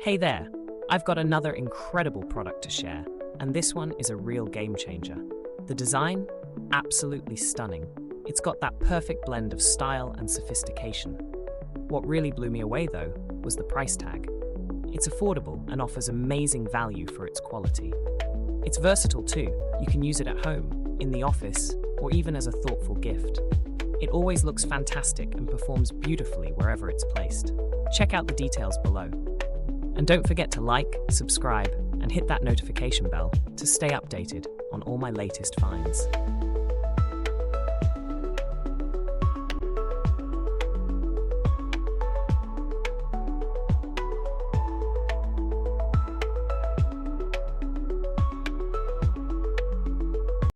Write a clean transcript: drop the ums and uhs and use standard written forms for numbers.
Hey there, I've got another incredible product to share, and this one is a real game changer. The design? Absolutely stunning. It's got that perfect blend of style and sophistication. What really blew me away though was the price tag. It's affordable and offers amazing value for its quality. It's versatile too. You can use it at home, in the office, or even as a thoughtful gift. It always looks fantastic and performs beautifully wherever it's placed. Check out the details below. And don't forget to like, subscribe, and hit that notification bell to stay updated on all my latest finds.